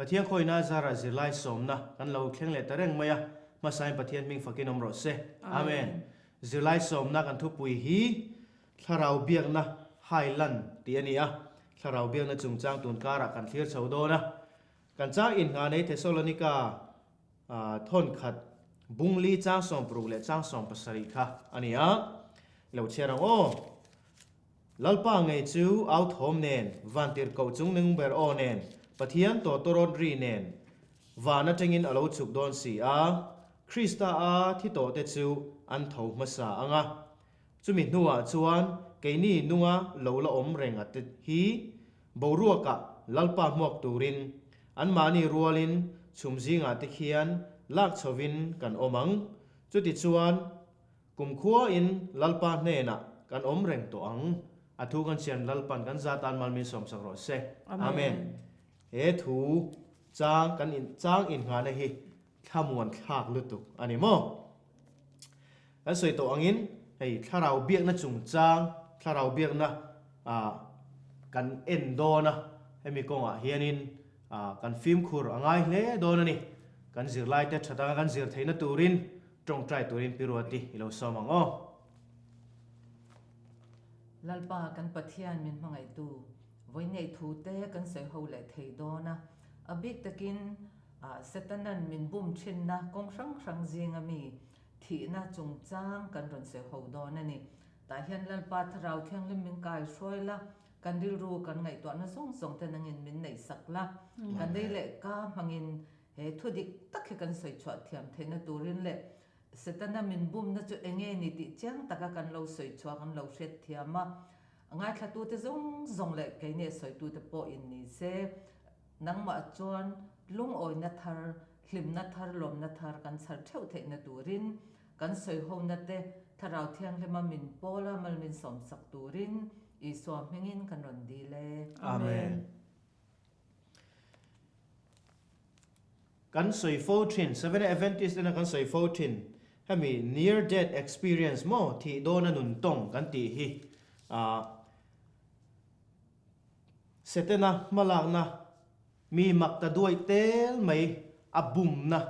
ปะเทียงคอยน่าจะรัจิไลสมนะกันเราเข่งเล็ดแต่เร่งไม่อะมาใส่ปะเทียนมิงฝักินอมรสเซอาเมนจิไลสมนะกันทุบปุยฮีถ้าเราเบียงนะไฮลันตีอันนี้อะถ้าเราเบียงนะจุงจ้างตุนการะกันเทียร์ชาวโดนะกันจ้างอินงานในเทสโลนิกาทนขัดบุงลีจ้างสองปรุเลจ้างสองภาษาริค่ะอันนี้อะเราเชื่อเราโอ้ลัลปางไงจูเอาทอมเนนวันติร์กจุงนึงเบอร์โอเนนปะเทียนตัวตรอนรีเนนวานัจงินอโลจุกโดนสีอาคริสตาอาที่โตเตจูอันทาวมาสาอ่ะจุมินัวจวนเกนี่นัวโลละอมเร่งอัดฮีบรัวกะลัลปาหมวกตูรินอันมานีรัวลินชุมจิงอัดเขียนลากชวินกันอมังจุดที่จวนกุมขัวอินลัลปาเนน่ะกันอมเร่งตัวอังอาทุกันเชียนลัลปันกันซาตานมัลมีสมสักรสเซอาเมนเอทูจางกันอินจางอินงานให้ข้ามวนขากลุตุอันนี้มั้งแล้วสวยตัวอังอินให้ถ้าเราเบียกนะจุงจางถ้าเราเบียกนะกันเอ็นโดนะให้มีกงเฮียนินกันฟิล์มคูร์ง่ายเลยโดนนี่กันจิรไลเตชัดกันจิรเทนตูรินตรงใจตูรินพิรวติเราสมังอ๋อลัลปากันปะเทียนมินมังไอตูวันนี้ทูเตกันเสียหูเละเทโดนะอบิกตะกินเซตันนันมินบุมชินนะกงช่างช่างจิงมีที่น่าจงจ้างกันรอนเสียหูโดนนี่แต่เห็นลัลปาทราวเทียงลิมมิงกายช่วยละกันดิรู้กันไงตัวนั้นส่งแต่นังอินมินในสักละกันได้เละก้ามังอินทุดิกตักกันใส่ชวดเทียมเทนตูรินเละเสตันนันมินบุมน่าจะเองนี่ติจังตะกันเราใส่ชวกันเราเช็ดเทียมง่ายถ้าตัวจะส่งเละแค่เนี่ยใส่ตัวจะปออินนี่เซนังมาจวนลุงโอยนัทาร์ลิมนัทาร์ลมนัทาร์กันสัรเท่าเทนตูรินกันใส่หูนัดเดถ้าเราเทียงเลยมามินโปละมันมินสมสักตูรินอีสวมหิงินกันรอนดีเลยอาเมนกันใส่โฟทิน7 Adventist นะกันใส่โฟทินให้มี near death experience มั้งที่โดนนุนตงกันตีฮีเสร็จนะมาลากนะมีมักตะด้วยเตลไหมอับบุมนะ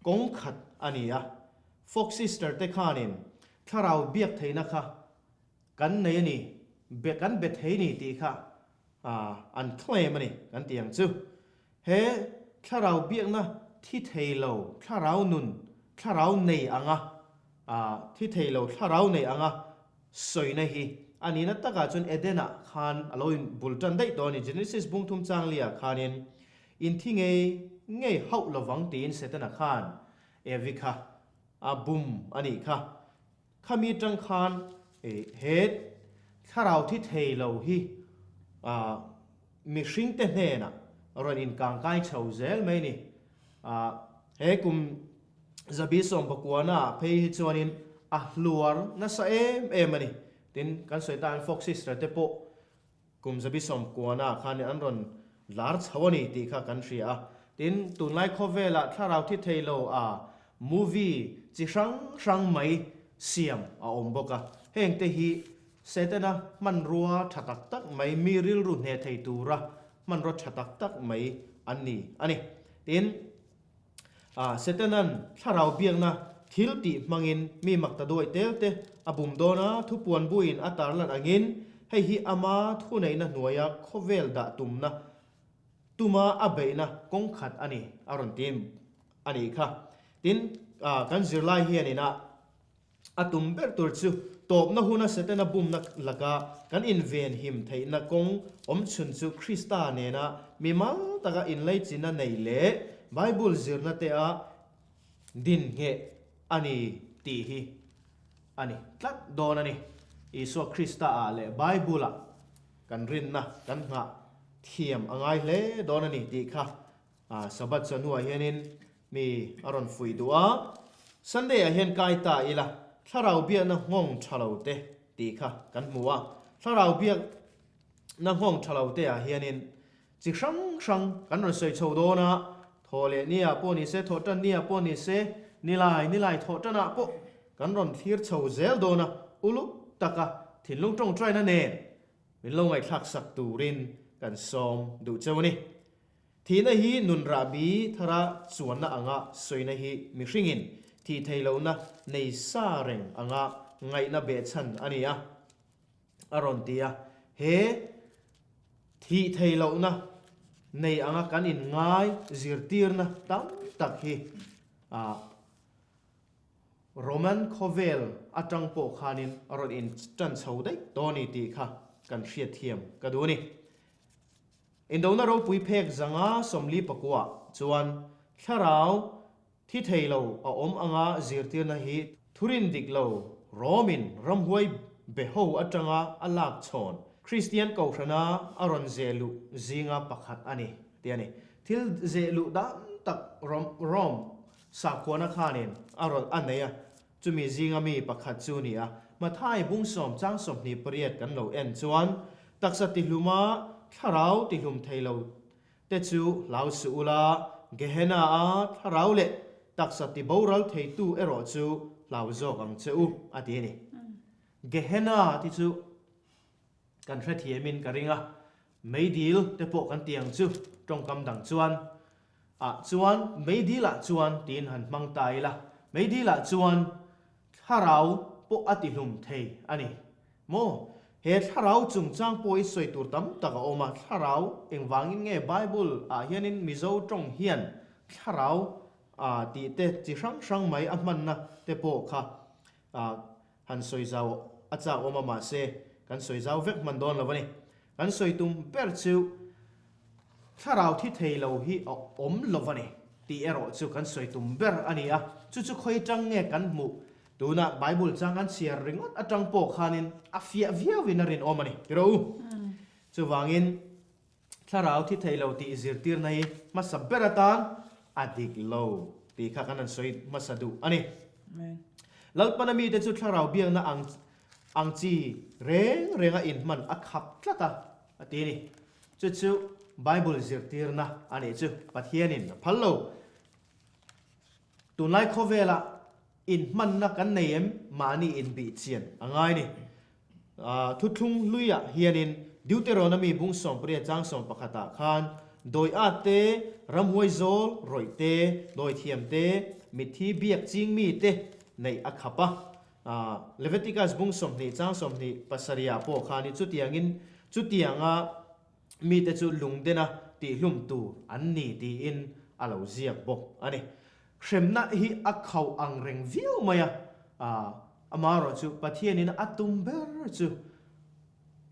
กงขัดอันนี้อะฟอกซิสเตอร์เตคานินถ้าเราเบียกเทนะคะกันในนี่เบียกกันเบ็ดเทนี่ตีค่ะอันเคลมันนี่กันเตียงจูเฮ้ถ้าเราเบียกนะที่เทโลถ้าเรานุนถ้าเราในอ่างที่เทโลถ้าเราในอ่างสวยนะฮีอันนี้นัตตะกาจนเอเดน่ะขันอโลอินบุลตันได้ตอนนี้ Genesis บุ้งทุ่มจางเลียขันินอินที่ไงเฮาระวังตีนเสตนะขันเอวิค่ะบุมอันนี้ค่ะข้ามีจังขันเฮดถ้าเราที่เทโลฮีมีชิงเตเนน่ะรอนอินกางไกชาวเซลไม่นี่เฮกุมจะบิสอมปกวน่ะเพย์จวนินลัวร์นั่นเอมันนี่ตินกันสวยตาฟอกซิสระเตโปกุมจะบิสอมกวน่ะขันอันรอนลาร์ชาวนี่ตีข้ากันเสียตินตุนไลค์โคเวล่ะถ้าเราที่เทโลมูวี่จิช่างไม่เสียมอมบกะเฮงเตฮีเสตนะมันรัวชัดตักไม่มีริลรุนเฮไทตูระมันรัวชัดตักไม่อันนี้ตินเสตนั้นถ้าเราเบียงนะทิลติมังอินมีมักตะด้วยเตลเตอบุมโดนะทุปวนบุอินอัตาลันอังินให้ฮีอามาทุในนะหน่วยโคเวลดะตุมนะตุมาอเบนะกงขัดอันนี้อารอนติมอันนี้ค่ะตินกันจิรไลเฮียนี่นะตุมเบอร์ตัวจูตบนะหุนะเสตนะบุมนะละกากันอินเวนหิมไทนะกงชุนจูคริสตาเนนะมีมังตะกะอินไลจินะในเล่ไบเบิลจิรนะเตอะดินเฮอันนี้ตีฮีอันนี้ตัดโดนอันนี้อิสวคริสตาเล่ไบเบิลกันรินนะกันหะเทียมอ่างเล่โดนอันนี้ตีค่ะสบัดสนุเฮียนินมีอารอนฟุยตัวสันเดย์เห็นกายตาอีละถ้าเราเบียนะห้องชะลาวเตตีค่ะกันมัวถ้าเราเบียนะห้องชะลาวเตเฮียนินจิช่างกันรถใส่โชว์โดนะโทเลเนี่ยพวกนี้เสโทจันเนี่ยพวกนี้เสนิไลโทจันนะพวกกันรถทีร์โชว์เซลโดนะอุลุตะกะถิ่นลุงตรงใจนั่นเองเป็นลงไอ้ทักสักตูรินกันซ้อมดูเจ้านี่ ทีนะฮีนุนราบีทาระสวนนะอ่างะสวยนะฮีมิริงินที่ไทยเรานะในซาเริงอ่างะไงนะเบชันอันนี้อ่ะอารอนตีอ่ะเฮที่ไทยเรานะในอ่างะกันอินง่ายจิรตีร์นะตั้งตักฮีโรมันโคเวลอาจังโปคานินอรอนอินจันเสาได้ตัวนี้ตีค่ะกันเชียเทียมก็ดูนี่อินโดนาเราปุยเพกจังอาสมลีปกัวจวนข้าเราที่ไทยเราอมอ่างะจิรตีร์นะฮีทุรินดิกเราโรมินรำหวยเบโฮอาจังอาอัลลักชอนคริสเตียนเก่าขนาอารอนเจลุจิงาปักขัดอันนี้เดียนี่ทิลเจลุดันตักรอมสักคนข้านินอารอนอันนี้จุมีจิงามีปักขัดจูนี่มาท้ายบุ้งสมจ้างสมนีเปรียดกันเราเอ็นจวนตักสติลุมาข้าเราติลุมไทยเราเตจูลาวสูลาเกเฮนาข้าเราเละตักสติบูรัลไทยตู้เอรอจูลาวโจกังจูอันนี้นี่เกเฮนาที่จูกันเทียมินกริงไม่ดีลแต่พวกกันเตียงจูตรงกำดังจวนจวนไม่ดีละจวนตีนหันมังตายละไม่ดีละจวนถ้าเราพวกอติลุมเทอันนี้โมเหตุถ้าเราจุงจ้างป่วยสวยตัวตั้มตะกอมาถ้าเราเองวางเงี้ยไบเบิลเฮียนินมิโซจงเฮียนถ้าเราตีเตจิช่างไม่อันมันนะแต่พวกค่ะหันสวยเจ้าอาจารย์อมาเซกันสวยเจ้าเวกมันโดนแล้ววะนี่กันสวยตุ้มเปิดชิวถ้าเราที่เทเราฮีอมแล้ววะนี่ตีเอรอชิวกันสวยตุ้มเปิดอันนี้จู่ๆค่อยจังเงี้ยกันหมู่ดูนะไบเบิลจังกันเสียริงอจังโปคานินเฟียวินารินอมานี่รู้จู่วางินถ้าเราที่เทเราตีจิรตีร์ในมาสับเบรตันอดีกโลตีข้ากันนั้นสวยมาสะดุอันนี้แล้วปนมีแต่จุดถ้าเราเบียงนะอังจีเร่งอินมันอักขับคลักตีนี่จู่ไบเบิลจิรตีร์นะอันนี้จู่ปัทเฮียนินพัลโลตุนไลโคเวล่าอินมันนักกันเนมมานี่อินบีเชียนอังไงนี่ทุทุ่งลุยเฮียนินดิวเตโรนามีบุ้งส่งเปรียจังส่งปะขตาคานโดยอาเตรำหวยโซลรอยเตโดยเทียมเตมิทีเบียกจิงมีเตในอักขปะเลเวติกัสบุ้งส่งนี่จังส่งนี่ปัสริยาโปคานิจุดยังอินจุดยังมีแต่จุดลุงเดนะตีลุมตูอันนี้ตีอินอาลาวเซียบกอันนี้เข็มน่ะฮีอักเขาอังเริงวิวมามารอจูปะเทียนินอัตุมเบอร์จู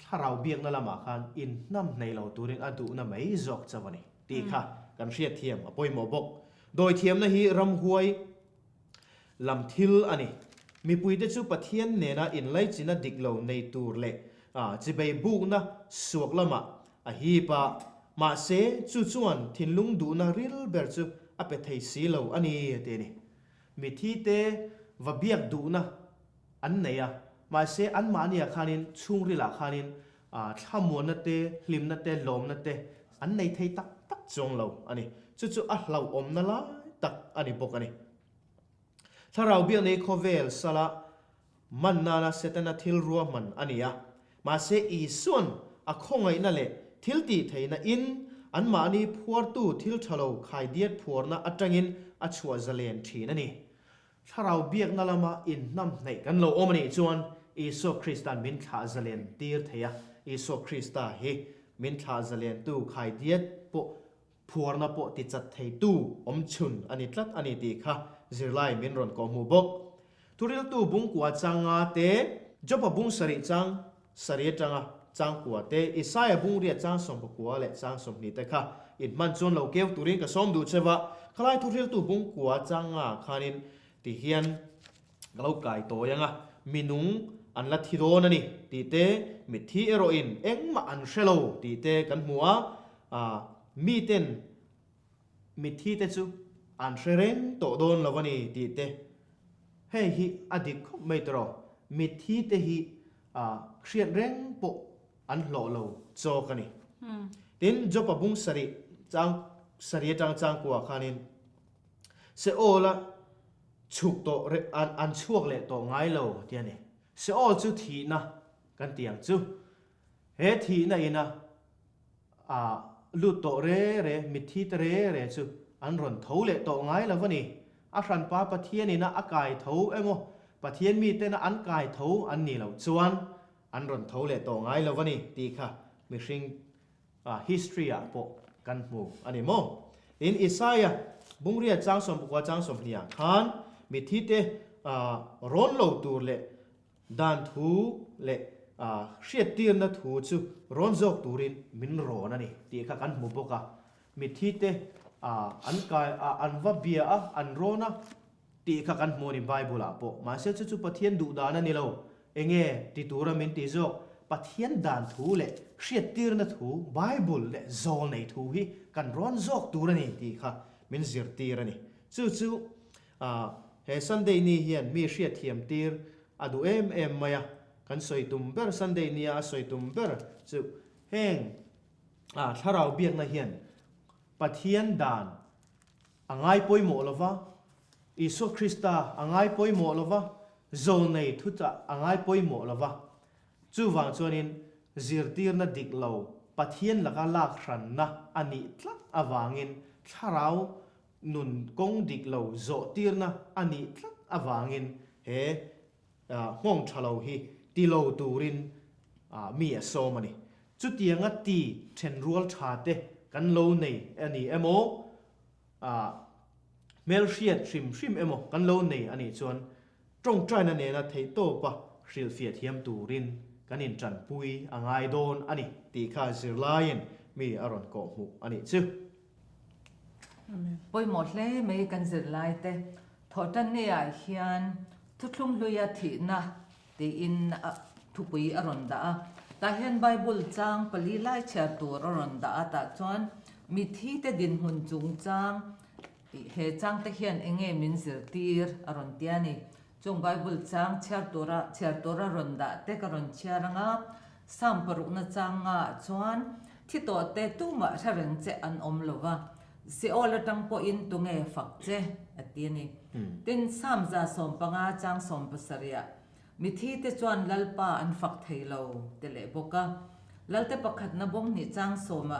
ถ้าเราเบียงนั่นละมาคันอินน้ำในเราตัวเองอดูน่ะไม่จอกจะวันนี้ตีค่ะกันเชียเทียมป่วยหมอบกโดยเทียมนะฮีรำหวยลำทิลอันนี้มีปุยเตจูปะเทียนเนี่ยนะอินไลจินะดิกเราในตัวเละจะไปบุกนะสวกละมาฮีปะมาเซจูจวนทินลุงดูนะริลเบอร์จูอเปเทสีเราอันนี้เตนี่มีที่เตวเบียกดูนะอันไหนมาเสอันมาเนี่ยขานินชุ่งริลาขานินถ้ามวนนั่นเตลิมนั่นเตลมนั่นเตอันไหนเทตักจงเราอันนี้จู่เราอมนั่นละตักอันนี้ปกอันนี้ถ้าเราเบียกในโคเวลสละมันนาเสตนาทิลรัวมันอันนี้มาเสอีส่วนคงไงนั่นแหละทิลตีเทนะอินอันมานี่พัวตู้ทิลทะเลขายเดียดพัวนะอัจฉินชัวเจเลนทีนั่นนี่ถ้าเราเบียกนั่นละมาอินน้ำในกันเราอมนี่จวนอิสุคริสตันมินขาเจเลนตีร์เทียอิสุคริสตาเฮมินขาเจเลนตู้ขายเดียดปะพัวนะปะติดจัดเทตู้อมชุนอันนี้ทัดอันนี้ตีค่ะจิไลมินรอนกอมูบกทุเรศตู้บุ้งกวาจังอาเตจบบุ้งสริจังจังกัวเตอิสายบุ้งเรียจังสมกัวเละจังสมนี่แต่ค่ะอินมันจนเราเกี่ยวตุรินกับสมดูเชวะคล้ายทุเรศตู้บุ้งกัวจังขานินที่เฮียนเราไก่โตยังมีนุงอันละทิโดนั่นนี่ตีเตมิทีเอโรอินเอ็งมาอันเชโลตีเตกันหัวมีเต้นมิทีเตจูอันเชเรนโตโดนแล้ววันนี้ตีเตเฮ้ยอดีตไม่ตรอมิทีเตฮีเครียดเร่งปะอันหล่อเราโจกันนี่ตินจบบุ้งสริจังกัวขานินเสโอละฉุกโตอันช่วงเละโตง่ายเราเดียนี่เสโอจูทีนะกันเตียงจูเฮทีนะอินะ ลุตโตเร่เร่มิทีเร่เร่จูอันรอนเท่าเละโตง่ายแล้ววันนี้อาชันป้าปะเทียนนี่นะอากายเท่าเอ็มโอปะเทียนมีเตนะอันกายเท่าอันนี้เราชวนอันรอนเท่าเละโตง่ายแล้ววันนี้ตีค่ะมีสิ่งhistory อ่ะพวกกันหมู่อันนี้โมอินอิสายะบุงเรียจางสมบุกว่าจางสมเนี่ยขันมิทีเตร้อนโลตูเละดันทูเละเชียตีนนะทูจูร้อนจอกตูรินมินโรนั่นนี่ตีค่ะกันหมู่พวกมิทีเตอันกายอันว่าเบียอันโรนะตีค่ะกันหมู่ในไบเบิลอ่ะพวกมาเสียจู่ปะเทียนดูดานั่นนี่เราเองติตูรามินติจอกปะเทียนดันทูเละเชียตีนนะทูไบเบิลเละโซลในทูฮีกันร้อนจอกตูรันนี่ตีค่ะมินซิร์ตีรันนี่จู่เฮซันเดย์นี้เฮียนมีเชียเทียมตีร์อดูมายากันสวยตุมเบอร์ซันเดย์นี้สวยตุมเบอร์จู่เฮงถ้าเราเบียกนะเฮียนปะเทียนดานอ่างไอปอยโมลวะอิสุคริสต์อ่างไอปอยโมลวะโซนในทุตอ่างไอปอยโมลวะจู่วังจวนินซิร์ตีร์นัดดิกเลาปะเทียนละกันลากชันนะอันนี้ทักอวังอินถ้าเรานุนกงดิกเลาโจตีร์นะอันนี้ทักอวังอินเฮห้องชะเลาฮีตีเลาตูรินมีอโซมันนี่จุดยังตี เทนรัวลชาเตกันโลนี่อันนี้เอโมเมลเชียดชิมเอโมกันโลนี่อันนี้ส่วนตรงใจนั่นเองนะเทโตปะสิลเฟียเทียมตูรินกันอินจันปุยอ่างไอโดนอันนี้ตีข้าซิลไลน์มีอารอนโกหูอันนี้ชื่อปอยหมดเลยไม่กันสิไลเตทอดันเนี่ยเฮียนทุกลุงลุยทีนะตีอินทุกปีอรอนดาแต่เห็นไบเบิลจางปลีไลเชียตัวอรอนดาแต่จวนมีที่เตดินหุ่นจุงจางเฮจางเตเฮียนเองมินสิตีร์อรอนเตียนี่จงไบเบิลจางเชียตัวอรอนดาเตกอรอนเชียรังอ่ะสัมปรุณจางอ่ะจวนที่ตัวเตตู้มาเชิงเจอันอมลวะสิโอละตังปออินตุงเอฟักเจอตีนี่ตินสามจาสมปังอาจางสมปสริยะมิที่เตจวนลัลปาอันฟักไทยเราเตเลบกะลัลเตปขัดนบงนิจางสมะ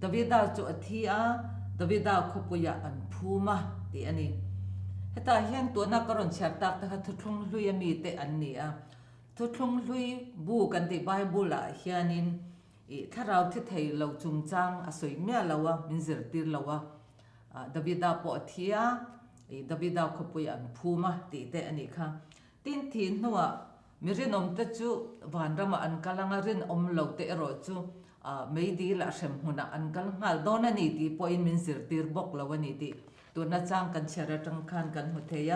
ดาวิดาจุอธิอาดาวิดาขบุยะอันพูมะตีอันนี้เหตุเห็นตัวนักกรอนเชียตักแต่ทุกลุยมีเตอันนี้อ่ะทุกลุยบูกันที่ไบเบิลอ่ะเฮียนินถ้าเราที่ไทยเราจุงจังอสวยเมียเราวะมินซิร์ตีเราวะดาวิดาปอทียดาวิดาขบุยอันพูมะตีเตอันนี้ค่ะตินทีนัวมีเรื่องอมตะจูวันรำอันกำลังเรื่องอมเหลาเตะรอจูไม่ดีละเชมหุนะอันกำลังหัลโดนนี่ดีพออินมินสิร์ตีร์บอกละวันนี้ดีตัวนัดจ้างกันเชระจังคันกันหัวเทีย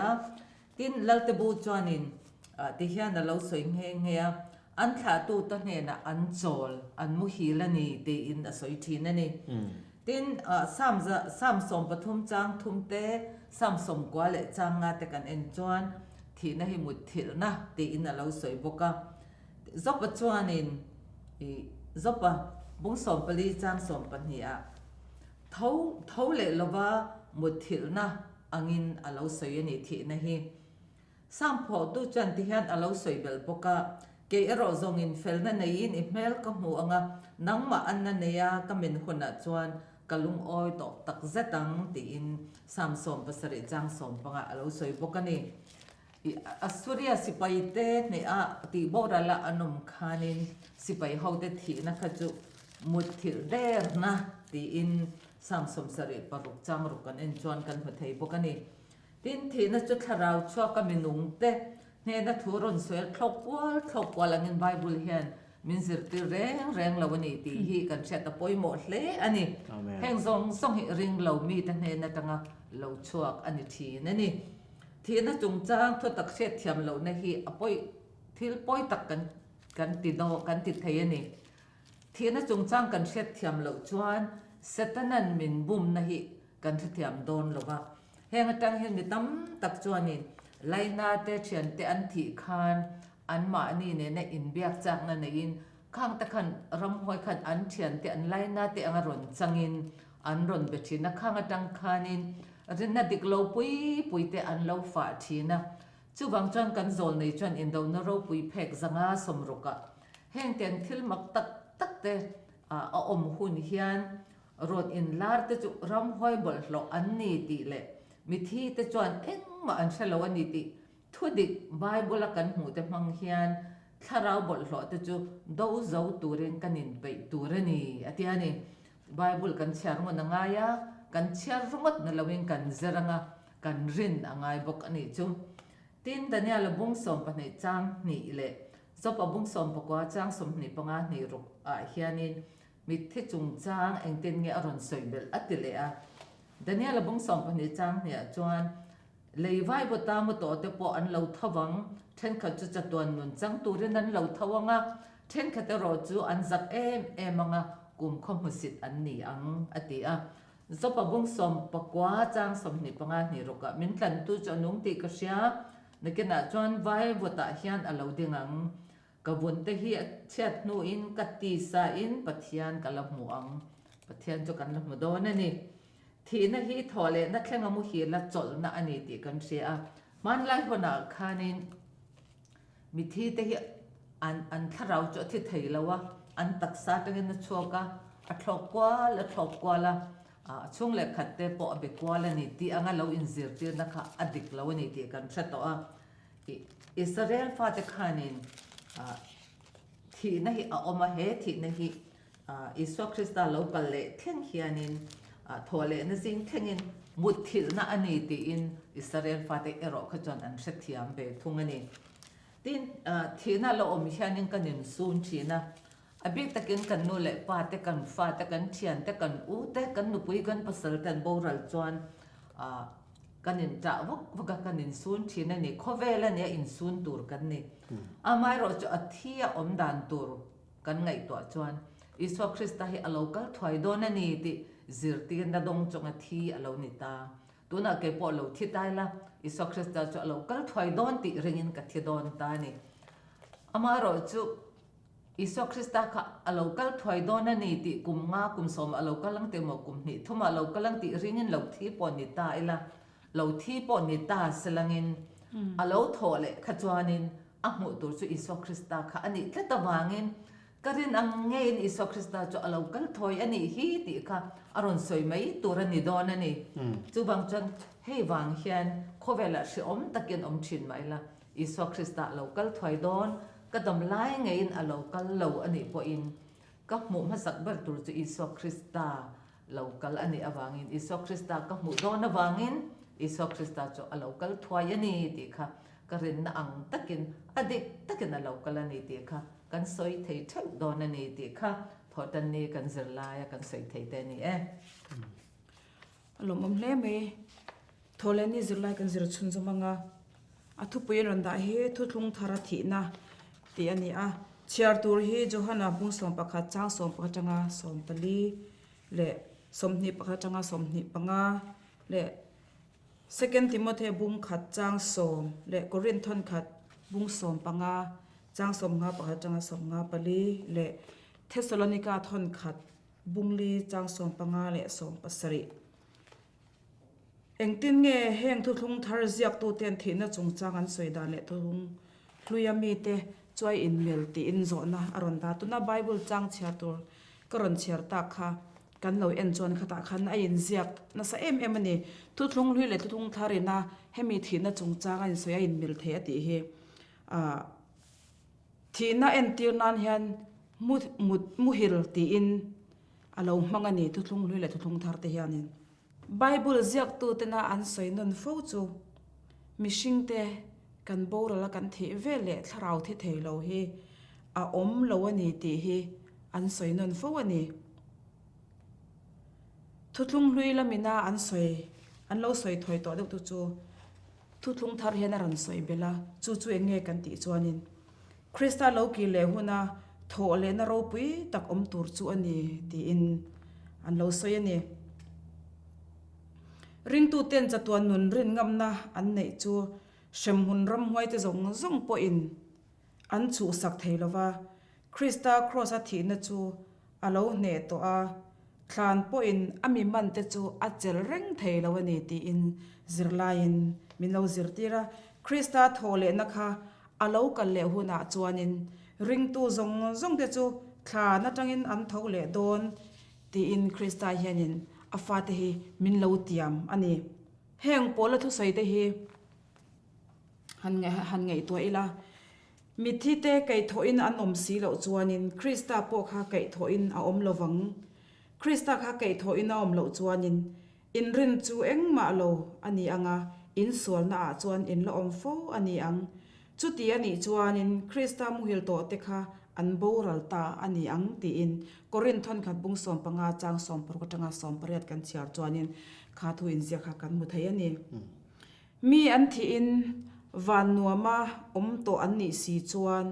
ตินลัลเตบูจวนินที่เฮียนเราสวยเฮงเฮียอันขาตูต้นเฮนะอันโจลอันมุฮีละนี่ตีอินสวยทีนั่นนี่ตินสามสมปฐุมจางทุมเตสามสมกว่าเลจางงาแต่กันเอ็นจวนที่นั่นให้มุดถิ่นนะตีอินเราสวยบกะจบปัจจุบันนี้จบปะบุ้งสมปลีจางสมปัญญาเท่าเละละว่ามุดถิ่นนะอังินเราสวยนี่ที่นั่นให้สามพอดูจันที่ฮันเราสวยเบลบกะเกอรอซงอินเฟลนั่นนี่อินเมลก็หัวงะนังมาอันนั้นเนี่ยก็เป็นคนอ่ะจวนกะลุงอ้อยตอกตักเจตังตีอินสามสมภาษาจางสมปังเราสวยบกะนี่อัศวรีสิไปเตเนี่ยตีโบราณละอนุมคานินสิไปเขาเตทีนะคะจุมุดถิเดร์นะตีอินสามสมสริปรุกจามรุกันเอ็นจวนกันหัวไทยบกันนี่ตินทีนะจุดเราชัวก็มีนุ่งเตเนี่ยนะทุรนสวยครบว่าละเงินไบเบิลเฮียนมินสิร์ตีแรงละวันนี้ตีฮีกันเช็ดตะปอยหมดเลยอันนี้แห่งส่งหิริงเรามีแต่เนี่ยนะตั้งเราชัวอันนี้ทีนั่นนี่ที่นั่นจงจ้างทั่วตักเช็ดเทียมเราในที่อปอยที่ปอยตักกันติดดอกันติดเทียนี่ที่นั่นจงจ้างกันเช็ดเทียมเราชวนเซตันันมินบุมในที่กันเทียมโดนหรือว่าแห่งตั้งเห็นมีตั้มตักชวนนี่ไลนาเตเชียนเตอันที่คานอันมานี่เนี่ยในอินเบียกจากนั่นในอินข้างตะขันรำหอยขันอันเชียนเตอันไลนาเตอังรอนจังอินอันรอนเบชินะข้างตังคานินรินนัดดิกโลปุยเตอันโลฝาทีนะจู่บางจวนกันโซนในจวนอินโดนโรปุยเพกจังอาสมรุกะแห่งเตียนทิลมักตักเตอมหุ่นเฮียน rot in lar te chu ram hoi bol hlo an ni ti le mi thi te chuan engma an shalo ani ti thudik bible kan hmu te mang hian tharau bol hlo te chu do zo turin kanin pe turani atiani bible kan char mo na nga ya kan char rumat na lawin kan zeranga kan rin angai bok ani chu tin daniel bung som pa nei chang ni le zopa bung som pa kwa chang som ni panga ni ruk a hianin mi thi chung chang eng tin nge aron soibel atile a daniel bung som pa nei chang ni a chuan leivai bo ta mo to te po an lo thawang then kha chu chatuan nun chang turin an lo thawanga then kha te ro chu an zak em anga kum khom musit an ni ang ati a zopa bung som pa kwa chang som ni panga ni ruka min tlan tu chu nung ti ka sia nakena chuan vai bo ta hian alo dingang kabun te hi chat nu in kati sa in pathian kalamu ang pathian chu kan lamu don ani thi na hi thole na thlenga mu hi la chol na ani ti kan sia man lai hona khanin mi thi te hi an tharau chu thi theilawa an taksa tangin na choka a thlok kwa la chung le khatte po be kwa la ni ti anga lo in zir tir na kha adik lo ni ti kan thato a Israel fa te khanin thi na hi a oma he thi na hi Iswa Krista lo kal le theng hianin thole na jing thengin mut thil na ani ti in Israel fa te ero kha chon an thathiam be thungani tin thina lo om hianin kanin sun thina abik takin kan nu le pa te kan fa te kan thian te kan u te kan nu pui kan pasal tan boral chuan kanin ta waka kanin sun thina ni khovela ne in sun tur kan ni amai ro chu athia om dan tur kan ngai to chuan Iswa Krista hi alokal thwai don ani ti zirti na dong chonga thi alo ni ta tuna ke po lo thi tai la Iswa Krista chu alokal thwai don ti ringin ka thi don ta ni amaro chu Iswa Krista kha alokal thwai don ani ti kum nga kum som alokal lang te mo kum ni thuma alokal lang ti ringin lo thi po ni ta ila lo thi po ni ta selangin alo thole kha chuanin ahmu tur chu Iswa Krista kha ani tlatawangin karin ang ngayon Iswa Krista chu alokal thoi ani hi ti kha aron soi mai turani don ani chu bang chan hei wang hian khovela si om takin om thin mai la Iswa Krista alokal thoi don kadam lai ngayon alokal lo ani po in ka mu masak ber tur chu Iswa Krista lokal ani awangin Iswa Krista ka mu don awangin Iswa Krista chu alokal thoi ani ti kha karin na ang takin adik takin alokal ani ti kha kan soi thei thau don ani ti kha thotan ni kan zirlaya kan soi thei te ni alom hle me thole ni zirlai kan zir chun zamanga athu puin randa he thu thlung thara thi na ti ani a chiar tur hi johana bung som pakha chang som pakha changa som pali le somni pakha changa somni panga le second timothy bung khat chang som le corinthon khat bung som panga chang som nga pakha changa som nga pali le thessalonica thon khat bungli chang som panga le som pasari engtin nge heng thu thlung thar ziak tu ten thina chung chang an soida le thung hluyami te choi in mel ti in zo na aron da tuna bible chang chhia tur karon chhiar ta kha kan lo en chon khata khan a in ziak na sa em ani thu thlung hlui le thu thlung tharina hemi thina chung chang an soya in mel the ti he thina en tir nan hian muhil ti in alo mangani thu thlung hlui le thu thlung thar te hianin bible ziak tu tena an soi non fo chu mishing te kan borala kan the vele tharau the theilo hi a om lo ani ti hi an soi non fo ani thutlung hlui lamina an soi an lo soi thoi to de tu chu thutlung thar hian ran soi bela chu chu enge kan ti chuanin Krista lo ki le huna tho le na ro pui tak om tur chu ani ti in an lo soi ani ring tu ten chatuan nun rin ngamna an nei chu shem hun ram hoi te zong zong po in an chu sak theilowa Krista cross a thi na chu alo ne to a thlan po in ami man te chu a chel reng theilo ani ti in zirlain minlo zirtira Krista thole na kha alo kal le huna chuanin ring tu zong zong te chu thla na tangin an thole don ti in Krista hianin afa te hi min lo tiam ani heng pola thu sai te hi han ngai to ila mi thi te kai tho in an om si lo chuanin Krista po kha kai tho in a om lovang Krista kha kai tho in a om lo chuanin in rin chu engma lo ani anga in sual na a chuan in lo om fo ani ang chuti ani chuanin Krista muhil to te kha an boral ta ani ang ti in korin thon khat bung som panga chang som por ko tanga som pariat kan chiar chuanin kha thu in zia kha kan mu thai ani mi an thi in van nuama om to an ni si chuan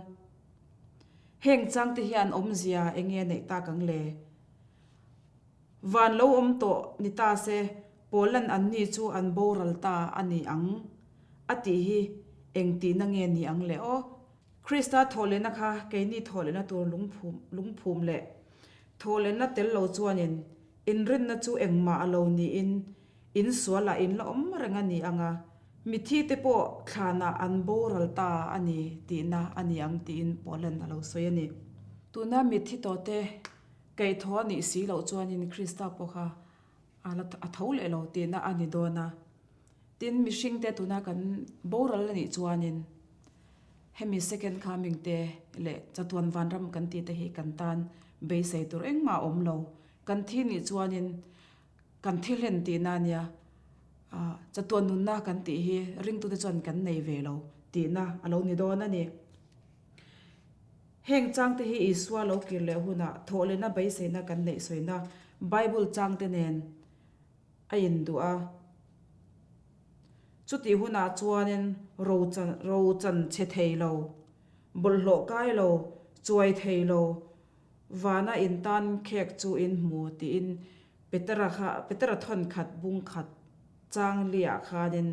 heng chang te hian om zia enge nei ta kang le van lo om to ni ta se polan an ni chu an boral ta ani ang ati hi engti na nge ni ang le o Krista thole na kha ke ni thole na tur lungphum le thole na tel lo chuanin in rin na chu engma alo ni in suala in lo om ranga ni anga mi thi te po thana an boral ta ani ti na ani ang ti in polan alo soi ani tuna mi thi to te kai tho ni si lo chuanin Krista po kha ala a thole lo ti na ani do na tin mishing te tuna kan boral ni chuanin hemi second coming te le chatuan vanram kan ti te hi kan tan be sei tur engma om lo kan thi ni chuanin kan thilen ti na nia chatuan nun na kan ti hi ring tu te chuan kan nei ve lo ti na alo ni do na ni heng chang te hi iswa lo kir le huna thole na be sei na kan nei soina Bible chang te nen a in du a chuti huna chuanin ro chan che thei lo bul lo kai lo chuai thei lo wana in tan khek chu in mu ti in petara thon khat bung khat chang lia khanin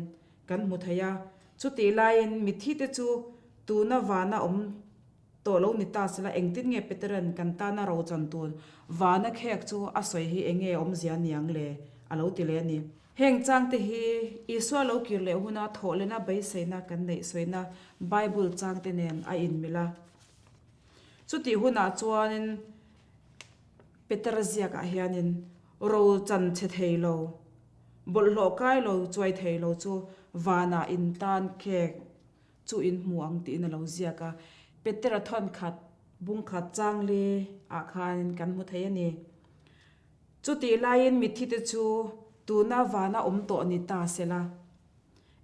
kan mu thaya chuti lain mi thi te chu tu na wana om to lo ni ta sala engtin nge peteran kan ta na ro chan tu wana khek chu a soi hi enge om zia niang le alo ti le ni heng chang te hi iswa lo kir le huna thole na bai seina kan nei soina Bible chang te nen a in mila chuti huna chuanin petrazia ka hianin ro chan che thei lo bol lo kai lo chuai thei lo chu wana in tan khek chu in muang ti na lo zia ka petera thon khat bung khat chang le a khan kan mu thei ani chuti lain mi thi te chu tu na wana om to ni ta sela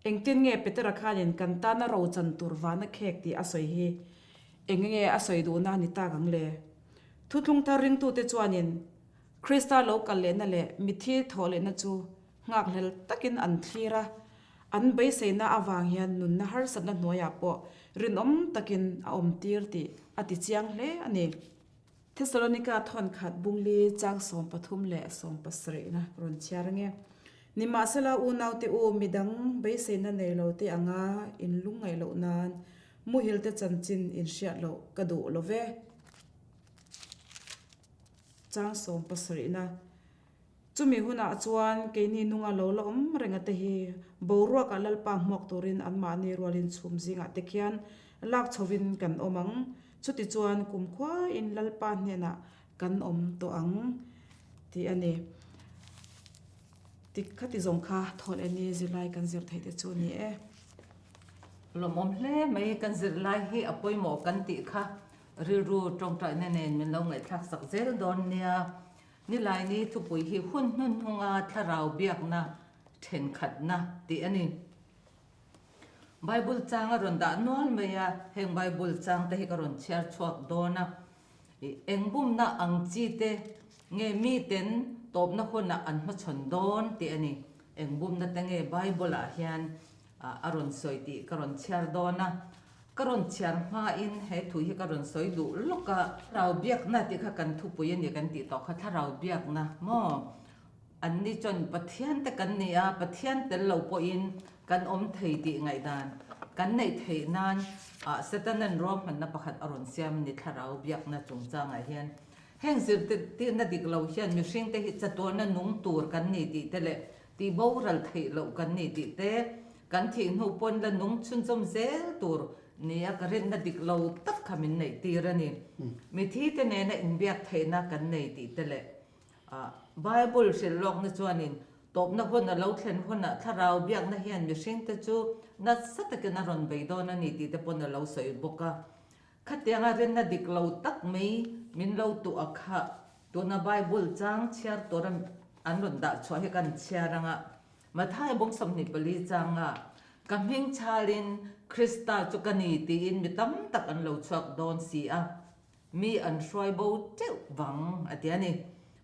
engtin nge petera khanin kan ta na ro chan tur wana khek ti asoi hi engenge asoi du na ni ta gang le thutlung ta ring tu te chuanin Krista local le na le mi thi thole na chu ngak lel takin an thira an bai seina awang hian nun na har san na noya po rin om takin a om tir ti ati chiang hle ani Thessalonica thon khat bungli chang som pathum le som pasre na ron chiar nge ni ma sala u naw te u midang bai seina nei lo te anga in lungai lo nan mu hil te chanchin in sha lo kadu lo ve chang som pasre na chumi huna chuan ke ni nunga lo lo om renga te hi borwa ka lalpa mok turin an ma ni rolin chum zinga te khian lak chovin kan omang chuti chuan kumkhwa in lalpa hne na kan om to ang ti ani ti khati zong kha thol ani zilai kan zir thai te chu ni e lomom hle mai kan zir lai hi apoi mo kan ti kha ri ru tong ta ne nen min lo ngai thak sak zel don nia ni lai ni thu pui hi hun hun hunga tharau biak na then khat na ti ani Bible chang a ron da nol meya heng Bible chang te hi karon chiar chuak dona engbum na angchi te nge mi ten top na khona an ma chon don ti ani engbum na te nge Bible a hian aron soi ti karon chiar dona karon chiar ma in he thu hi karon soi du loka rau biak na ti kha kan thu pui ani kan ti to kha tharau biak na mo an ni chon pathian te kan ni a pathian tel lo po in kan om thei ti ngai dan kan nei thei nan setanan rom man na pakhat aron siam ni tharau biak na chungchang a hian heng zir ti na dik lo hian mi hring te hi chator na nung tur kan ni ti tele ti boral thei lo kan ni ti te kan thi nu pon la nung chun chom zel tur nia karin na dik lo tak khamin nei ti rani mi thi te ne na in biak thei na kan nei ti tele Bible สิลอกนะจวนนินตบนักคนน่ะเราเห็นคนน่ะถ้าเราเบียกนะเฮียนมีสิ่งที่จูนัดสัตย์กันนรนไปโดนนี่ตีแต่ปนเราสวยบกะขัดยังอาเรนน่ะดิกเราตักไม่มินเราตัวอักขะตัวน่ะ Bible จังเชียร์ตัวนั้นอันรนด่าช่วยกันเชียร์รังอะมาท้ายบงสมนิปลีจังอะกำหิงชาลินคริสตาจุกันนี่ตีอินมีตั้มตักอันเราชวกโดนสีอะมีอันช่วยโบเจ้าวังอะเดียนี่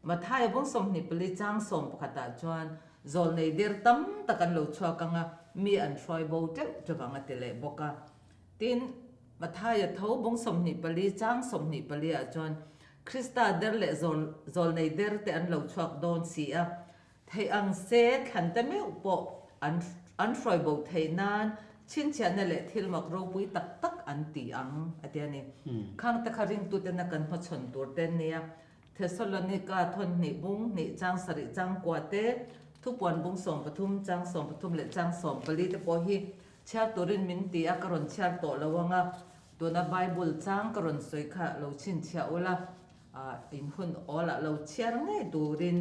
มาท้ายบงสมนิปลีจังสมปกติจวนzol nei dir tam takan lo chua kanga mi an throi bo te chawanga tele boka tin mathaya tho bong som ni pali chang som ni pali a chon krista der le zol nei der te an lo chuak don si a thei ang se khan ta me upo an throi bo thei nan chin chan le thil mak ro pui tak tak an ti ang atiani khang ta kharing tu te na kan ma chon tur ten nia Thessalonica thon ni bung ni chang sari chang kwa teทุกวันบุ้งส่งปทุมจังส่งปทุมและจังส่งปลีแต่พอฮีเชื่อตัวรินมินตีอากรอนเชื่อตัวละวังอ่ะตัวน่ะไบเบิลจังกรอนสวยค่ะเราชินเชื่อโอละอินหุ่นโอละเราเชื่อไงตัวริน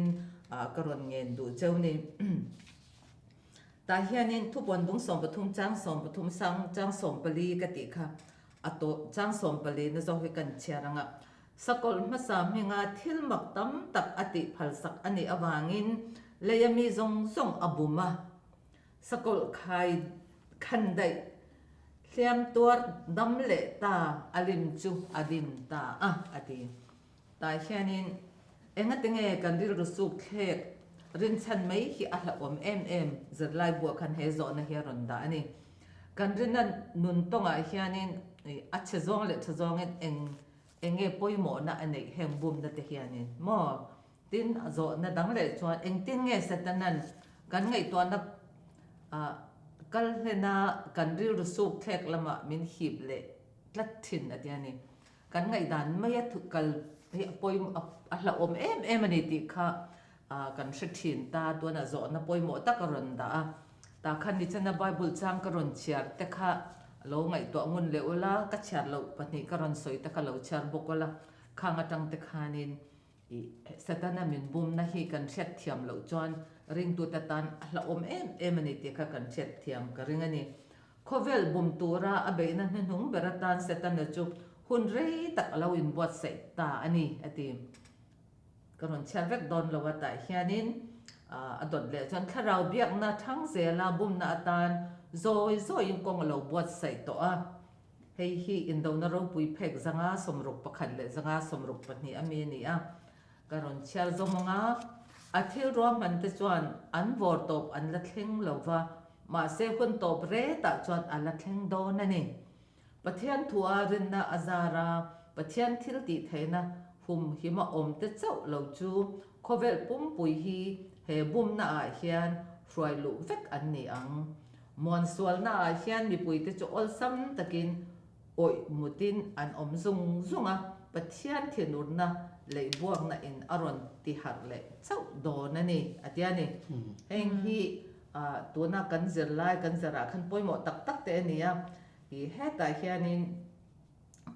กรอนเงินดูเจ้านี่แต่เฮียนี่ทุกวันบุ้งส่งปทุมจังส่งปทุมสังจังส่งปลีกติค่ะตัวจังส่งปลีน่ะจะให้กันเชื่อรังอ่ะสกลมาสามเฮงาทิลมักตั้มตักอติพัลสักอันนี้อวางินเลยมีทรงอบุมาสกุลไข่ขันได้เทียมตัวดำเละตาอลิมจูอดินตาอดีตาแค่นี้เอ็งติงกันดิรุสุเคกรินชันไม่ฮีอัลอมจะไล่บัวคันเฮโซนะเฮรันดานี่กันรินนั้นนุนตงแค่นี้อัจฉริยะเฉยเองป่วยหมอนะอันนี้แห่งบุมนั่นแต่แค่นี้หมอตินโซนดังเลยชวนเองตินเงยเสร็จนั้นกันไงตัวนักกันเลนะกันริรุสุเคกละมามินหีบเลยลัดทินอะไรนี่กันไงดันไม่ยัดถูกกันป่วยอะไรอมมันนี่ติค่ะกันเสถินตาตัวน่ะโซนป่วยหมอตะกรันดาตาคันนี้ฉันน่ะไบเบิลจังกรันเชียร์แต่ค่ะเราไงตัวงุนเลวละก็เชียร์เราปนิกรันสวยแต่ค่ะเราเชียร์บุกละข้างจังแต่ค่ะนี่สถานะมินบุมนะฮีกันเช็ดเทียมเหล่าจวนริงตัวตันละอมมันนี่ที่กันเช็ดเทียมกันริงอันนี้โคเวลบุมตัวระอเบนันหงเบรตันสถานะจุหุ่นเรย์ตักเราอินบวชใส่ตาอันนี้อดีกันเช็ดเวกดอนเราว่าแต่เฮียนินอดเลยจนถ้าเราเบียกนะทั้งเสลาบุมนะตันโซยังกงเราบวชใส่ตัวเฮ้ยฮีอินโดนเราปุยเพกจังอาสมรุปประคันเลยจังอาสมรุปปนี่อเมนี่การอนเชียร์จงงาอาทิตย์รวมมันจะจวนอันวอร์ตบอันละเข่งเหลว่ามาเซคนตบเรตจวนอันละเข่งโดนนั่นเองปะเทียนทัวรินนาอาซาราปะเทียนทิลติเทนะหุมหิมะอมเตเจ้าเหลาจูโคเวลปุ่มปุยฮีเฮบุมนาอาเฮียนรวยลุเวกอันนี้อังมวนสวลนาอาเฮียนมีปุยเตจอลซัมตะกินโอยมุตินอันอมซุงปะเทียนเทียนุนนะเลยบวกนะอินอารอนที่หักเลยเจ้าโดนนั่นนี่อาทิตย์นี้เฮงฮีตัวนักกันเจริญกันเจริญขันป่วยหมดตักเตนี่ฮีเฮตาเฮียนิน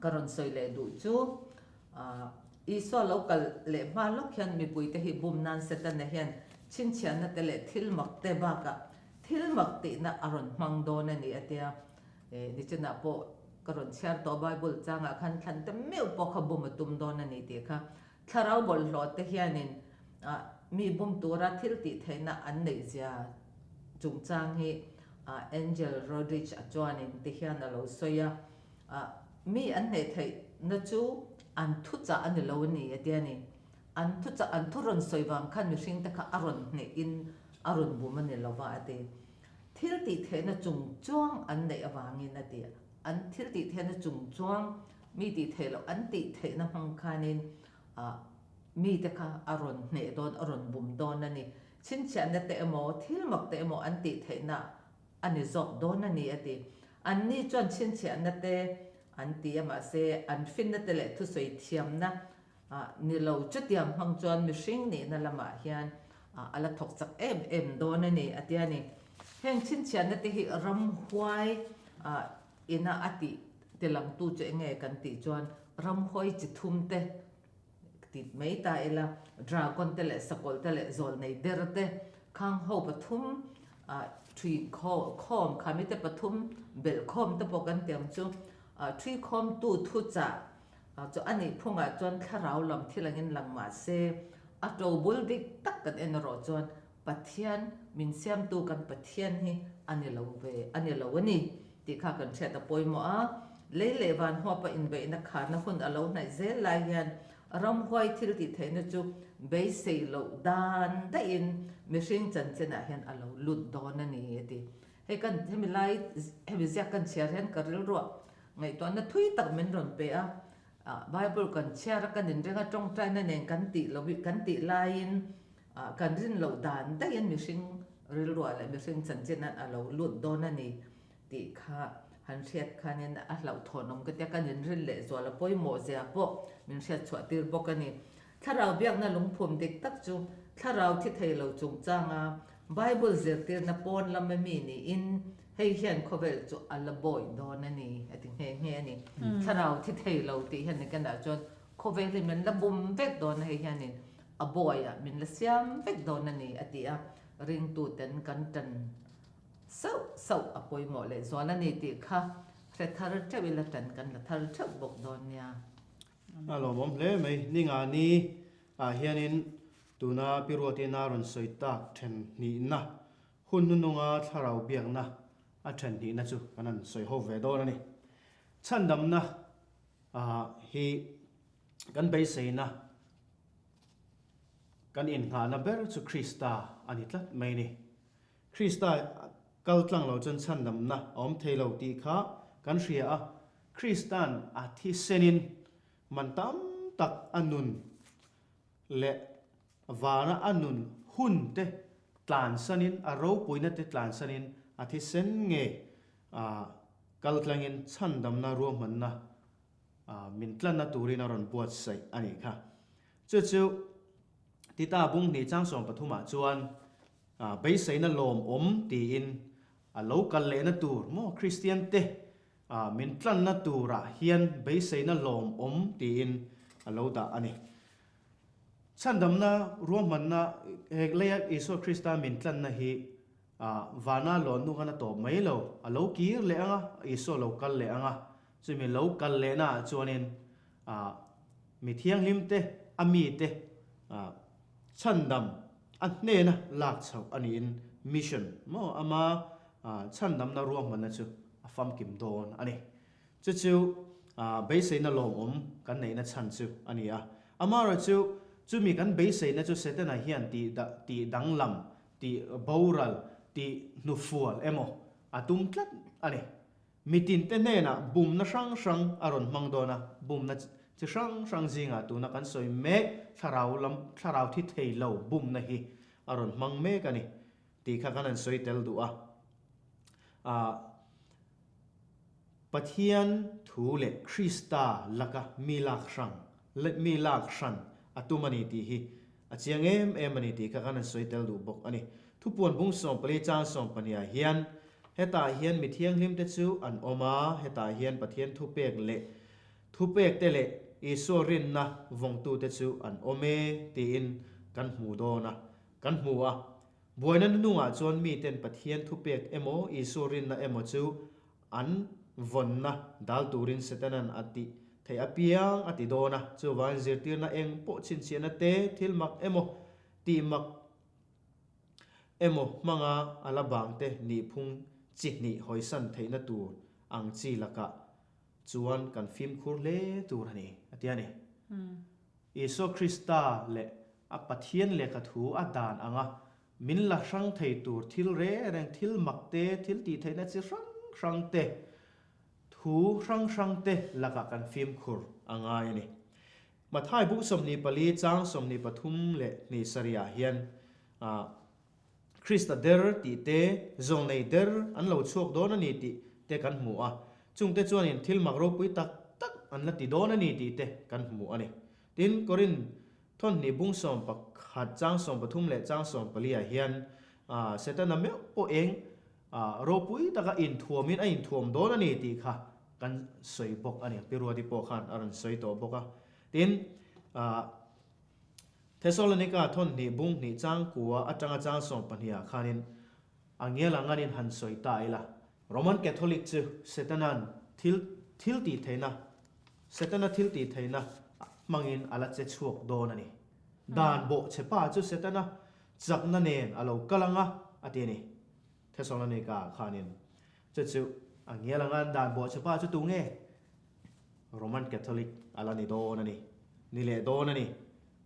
การอนสวยเลยดูจูอีโซโลกัลเลยมาลูกเฮียนมีปุยเตฮีบุมนันเซตันเฮียนชินเชียนนั่นเลยทิลมักเตบากะทิลมักตินะอารอนมังโดนนั่นนี่อาทิตย์นี่จะนับโปกรณเชียร์ตัวไบเบิลจังขันแต่ไม่อุปกรณ์บุมตุมโดนนั่นนี่ค่ะถ้าเราบอลหลอดเฮียนินมีบุมตัวรัทิลติเทนะอันนี้จะจุงจังฮีแองเจลโรดิชจวนนินที่เฮียนเราสวยมีอันนี้เทนั่นจูอันทุจอันนี้เราเนี่ยเดียนี่อันทุจอันทุรนสวยวังขันมีสิ่งแต่ข้าอารมณ์เนี่ยอินอารมณ์บุมเนี่ยเราว่าเดียทิลติเทนะจุงจ้วงอันนี้วางอินเดียอันทิลติเทนะจุงจ้วงมีติเทแล้วอันติเทนะพังคานินมีแต่ค่ะอารมณ์เนี่ยโดนอารมณ์บุมโดนนั่นนี่ชินเชียนเตะโมทิลมักเตะโมอันติเทนะอันนี้จบโดนนั่นนี่อันนี้จวนชินเชียนเตะอันที่มาเซอันฟินเตะเล็ทุสวยเทียมนะนี่เราจุดเทียมพังจวนมิชิงนี่นั่นละมาเฮียนอะไรถกจากโดนนั่นนี่อันนี้เห็นชินเชียนเตะฮิรำหวยอินาอติเตลังตู้จะเองกันติจวนรำหวยจิตทุ่มเตะ ติดไม่ตายละดราก้อนเตะสกอลเตะโซลในเดรเตข้างหัวปทุมทรีคอมขามิเตปทุมเบลคอมตะปกันเตียงจูทรีคอมตูทุจ่าจะอันนี้พงจวนข้าเราลำที่หลังเงินหลังมาเซอัตโตบุลดิกตักกันเอ็นรอจวนปัทยันมินเซียมตูกันปัทยันฮีอันนี้เราเวอันนี้เราวันนี้ที่ข้ากันเช็ดปอยมัวเล่วันหัวปอินเวนักขานะคนอารมณ์ในเซลายยันรำหวยที่ติดเทนจูเบสเซลดานได้อินมิชิงจันเจนะเห็นอารมณ์ลุดดอนนั่นนี่ที่ให้กันให้มีไลท์ให้มีเสียกันเชียร์เห็นกันเรื่อยๆไงตอนนั้นทุยตักมันรอนเปียBible กันเชียร์กันเรื่องจงใจนั่นเองกันติเราวิกันติไลน์กันรินเราดานได้ยันมิชิงเรื่อยๆเลยมิชิงจันเจนะอารมณ์ลุดดอนนั่นนี่ที่ข้าหันเชียดคันนี้นะเราถอนมก็จะกันเรื่องเละส่วนเราป่วยหมอเสียปะมันเชียดสวดตีร์บอกกันนี่ถ้าเราเบียกนั่นหลวงพ่อเด็กตักจูถ้าเราที่ไทยเราจงจ้างไบเบิลเสียตีร์นับปอนลำไม่มีนี่อินให้เห็นเขาเวลจูอัลลบอยดอนนั่นนี่ไอ้ถึงเฮียนี่ถ้าเราที่ไทยเราตีเห็นกันนะจนเขาเวลมันละบุมเวกดอนให้เห็นนี่อบอยมันละเสียมเวกดอนนั่นนี่ไอ้ที่ริงตูเต็นกันจันsau apoi mo le zona ni ti kha re thar che wi la tan kan la thar che bok don nya alo mom le mai ninga ni a hianin tuna piruati na ron soita then ni na hun nu nga tharau biang na a then ni na chu kanan soi ho ve do na ni chandam na hi kan bei sei na kan in nga na ber chu Krista ani tlat mai ni Krista kal tlang lo chen chan nam na om thei lo ti kha kan ria a Kristan a thi senin man tam tak anun le vana anun hun te tlan sanin a ro puina te tlan sanin a thi sen nge kal tlangin chan dam na ro man na min tlan na turin aron buat sai ani kha chu chu ti ta bung ni chang som pathuma chuan bei sei na lom om ti in a local le na tur mo Christian te min tlan na tura hian bei sei na lom om ti in a lo da ani chandam na roman na hekleya iso Krista min tlan na hi vana lon nu kana to mai lo a lo kir le anga iso local le anga chumi local le na chuanin mi thiang lim te ami te chandam an ne na lak chau ani in mission mo ama chandam na ruang man na chu afam kim don ani chu chu bei sei na lom om kan nei na chan chu ani ama ra chu mi kan bei sei na chu setana hian ti danglam ti boral ti nufual emo atum tlat ani mitin te ne na bum na sang aron mangdona bum na chi sang zinga tu na kan soi me tharau thi thei lo bum na hi aron mang me kani ti kha kanan soi tel du pathian thu le Krista laka milak shan atumani ti hi achiang em ani ti kha kanan soi tel du bok ani thu pon bung som pali cha som pania hian heta hian mi thiang lim te chu an oma heta hian pathian thu pek te le isorin na vong tu te chu an ome ti in kan hmu do na kan hmu boina nuwa chon mi ten pathian thu pek emo isorin na emo chu an von na dal turin setanan ati thei apiang ati do na chu wan zirtir na eng po chin chiana te thilmak emo ti mak emo manga alabang te ni phung chi ni hoisan theina tur ang chi laka chuan kan film khur le tur ani atiani iso Krista le a pathian le ka thu a dan anga min la sang thei tur thil re reng thil mak te thil ti theina chi sang te thu sang te laka kan film khur anga ani mathai bu somni pali chang somni pathum le ni saria hian Krista der ti te zong nei der an lo chuak don ani ti te kan hmu chung te chuan in thil mak ro pui tak an la ti don ani ti te kan hmu ani tin korin thon ni bung som pakhat chang som pathum le chang som palia hian setana me o eng ro pui taka in thuamin a in thuam don ani ti kha kan soi bok ani piruati po khan aran soi to boka tin Thessalonica thon ni bung ni chang kuwa atanga chang som pania khanin angela nganin han soi taila Roman Catholic chu setanan thil ti theina setana thil ti theina mangin ala che chuak don ani dan bo chepa chu setana chakna nen alo kalanga atini Thessalonica khanin chu angela ngan dan bo chepa chu tu nge Roman Catholic ala ni don ani ni le don ani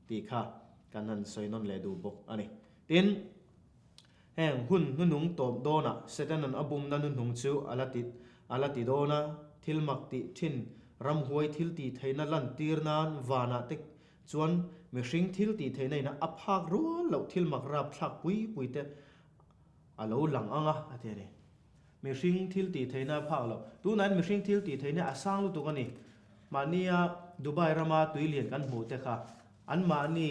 ti kha kanan soinon le du bok ani tin heng hun nung top dona setanan abum na nung chu alati dona thilmak ti thin ram huai thil ti theina lan tirnan wana te chuan mihring thil ti theina na aphak ro lo thilmak ra phlak pui te alo lang anga atene mihring thil ti theina phak lo tu nan mihring thil ti theina asang lu tu kani mania Dubai rama tuilian kan mu te kha an ma ni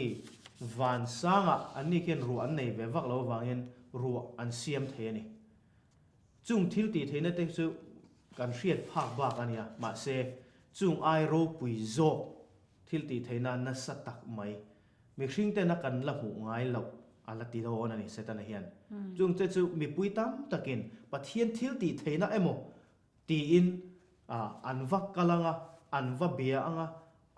van sanga an ni ken ru an nei ve vak lo wangin ru an siam the ni chung thil ti theina te chu kan hriat phak bak ania ma se chung ai ro pui zo thil ti theina na satak mai mi hring te na kan la hu ngai lo ala ti do na ni setana hian chung te chu mi pui tam takin pathian thil ti theina emo ti in an vak kalanga an va bia anga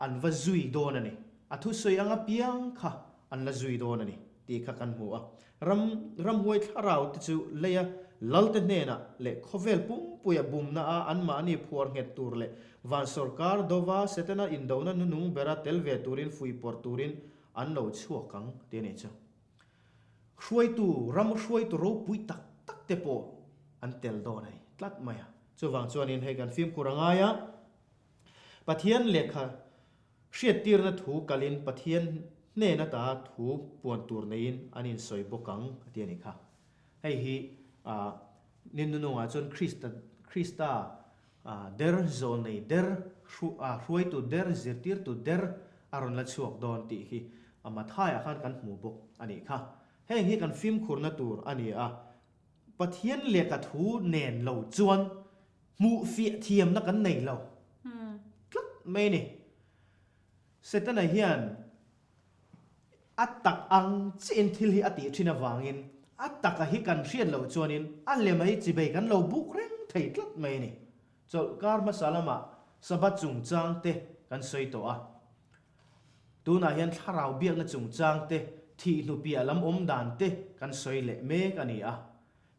an va zui do na ni athu soi anga piang kha an la zui do na ni ti kha kan mu a ram huai tharau ti chu leya lalte ne na le khovel pum puya bum na a an ma ni phuar nget tur le van sarkar dova setena indona nung bera telve turin fui por turin an lo chuakang te ne cha hruai tu ram hruai tu ro pui tak tak te po an tel do nai tlat maya chu wang chuan in he kan film kuranga ya pathian lekha hriat tir na thu kalin pathian ne na ta thu puan tur nein anin soi bokang atiani kha hei hi nin nu nga chon Krista der zone nei der hruai tu der zirtir tu der aron la chuak don ti hi ama thaya khan kan hmu bok ani kha hei hi kan film khurna tur ani a pathian leka thu nen lo chuan mu fi thiam na kan nei lo mai ni setana hian atak ang chin thil hi ati thina wangin ataka hi kan hriat lo chuanin a lemai chibai kan lo buk reng thei tlat mai ni chol kar masalama sabat chung chang te kan soi to a tuna hian tharau biak na chung chang te thi nu pi alam om dan te kan soi le me kani a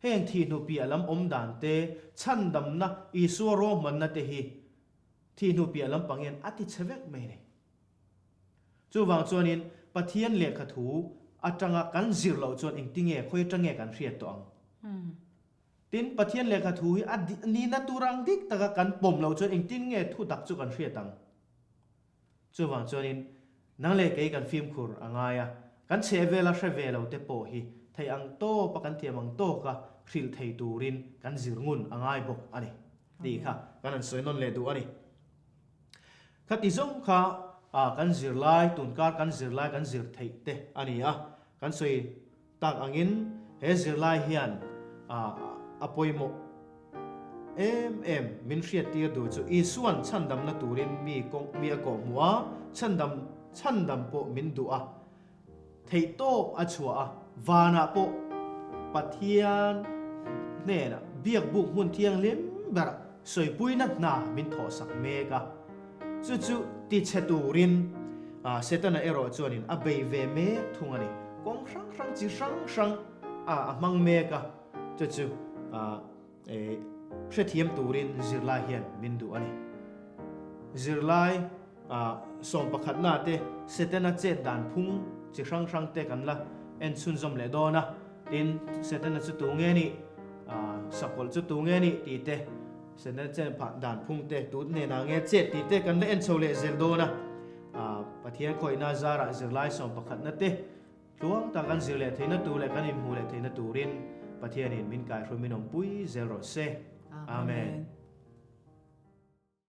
heng thi nu pi alam om dan te chandam na isuro man na te hi thi nu pi alam pangin ati chevek mai ni chu wang chuanin pathian lekha thu atanga kan zir lo chuan engtinge khoi tange kan hriat to ang tin pathian lekha thu hi ni na turang dik taka kan pom lo chuan engtinge thu tak chu kan hriat ang chu wang chuanin nang le ke kan film khur angaya kan chevela hrevelo te po hi thei ang to pakan thiam ang to ka hril thei turin kan zir ngun angai bok ani ti kha kan an soinon le du ani khat izong kha kan zir lai tun kar kan zir lai kan zir thei te ani a kan soi tak angin he zir lai hian apoimo min hriat tir du chu isuan chandam na turin mi a ko muwa chandam po min du a thei to a chua a wana po pathian ne na biak buk mun thiang lim ber soi pui na min tho sak me ka chu ti cheturin setana ero chuanin a bei ve me thungani kong rang chi rang mang me ka chu hrethiam turin zirlai hian min du ani zirlai som pakhat na te setana che dan phung chi rang te kan la en chun zom le dona tin setana chu tu nge ni sakol chu tu nge ni ti te setana chen pha dan phung te tu ne na nge che ti te kan la en chole zel dona pathian khoi na zara zirlai som pakhat na te tuang ta kan zirle theina tu le kan im hu le theina turin pathian in min kai hrumin om pui zero se amen